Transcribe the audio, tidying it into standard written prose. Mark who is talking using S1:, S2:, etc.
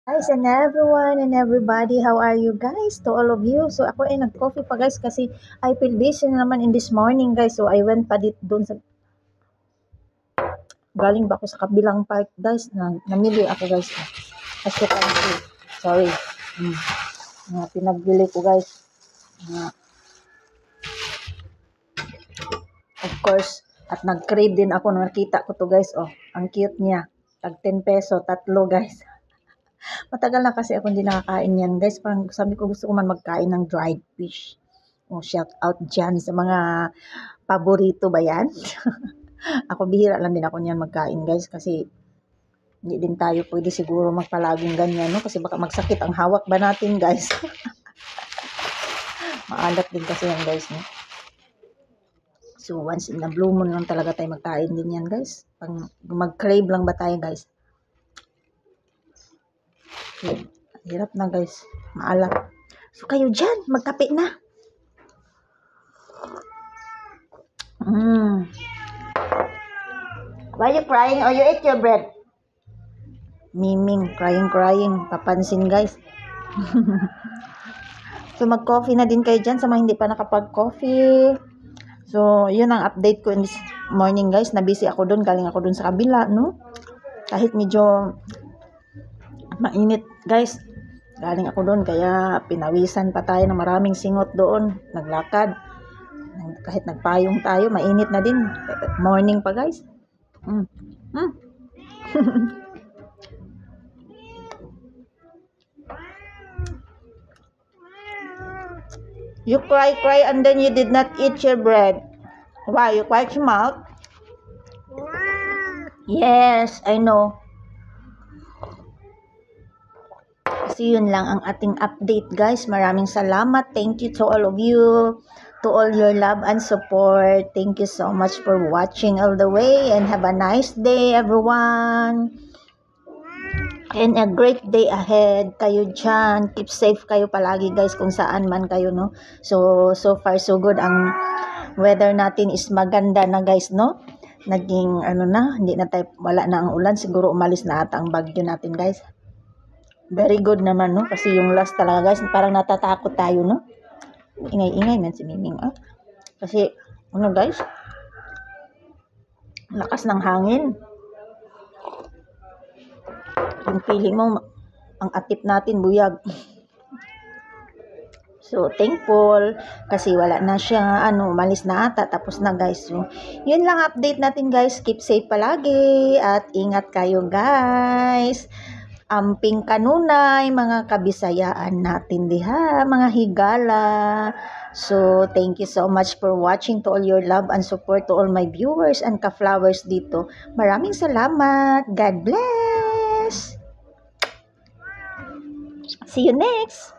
S1: Guys and everyone and everybody, how are you guys? To all of you. So ako ay nag-coffee pa guys kasi I feel busy na naman in this morning guys. So I went pa dito doon sa galing ba ako sa kabilang park guys. Namili ako guys. As you can see. Sorry. Pinagbili ko guys. Of course. At nag-crave din ako nung nakita ko to guys. Oh, ang cute niya. Tag 10 peso, tatlo guys. Matagal na kasi ako hindi nakakain yan guys. Parang sabi ko gusto ko man magkain ng dried fish. Oh, shout out dyan sa mga paborito ba yan? Ako bihira lang din ako niyan magkain guys kasi hindi din tayo pwede siguro magpalaging ganyan no kasi baka magsakit ang hawak ba natin guys. Maalat din kasi yan guys no. So once in a blue moon lang talaga tayo magkain din yan guys. Pag mag-crave lang ba tayo guys? Hirap na guys. Maalat. So kayo dyan, magkape na. Why you crying? Or you ate your bread? Miming, crying. Papansin guys. So mag-coffee na din kayo dyan sa mga hindi pa nakapag-coffee. So yun ang update ko in this morning guys. Na-busy ako doon. Galing ako doon sa kabila, no? Kahit medyo mainit guys. Galing ako doon. Kaya pinawisan pa tayo ng maraming singot doon. Naglakad. Kahit nagpayong tayo, mainit na din. Morning pa guys. You cry and then you did not eat your bread. Why? You quiet your mouth? Yes, I know. Kasi yun lang ang ating update guys. Maraming salamat. Thank you to all of you. To all your love and support. Thank you so much for watching all the way. And have a nice day everyone. And a great day ahead. Kayo dyan. Keep safe kayo palagi guys kung saan man kayo no. So far so good. Ang weather natin is maganda na guys no. Naging hindi na tayo, wala na ang ulan. Siguro umalis na ata ang bagyo natin guys. Very good naman no. Kasi yung last talaga guys, parang natatakot tayo no. Ingay-ingay man si Miming. Kasi guys, lakas ng hangin. Yung feeling mo, ang atip natin buyag. So, thankful kasi wala na siya, umalis na ata, tapos na guys. So, yun lang update natin guys. Keep safe palagi at ingat kayo guys. Amping kanunay, mga kabisayaan natin diha, mga higala. So, thank you so much for watching, to all your love and support, to all my viewers and ka-flowers dito. Maraming salamat. God bless. See you next.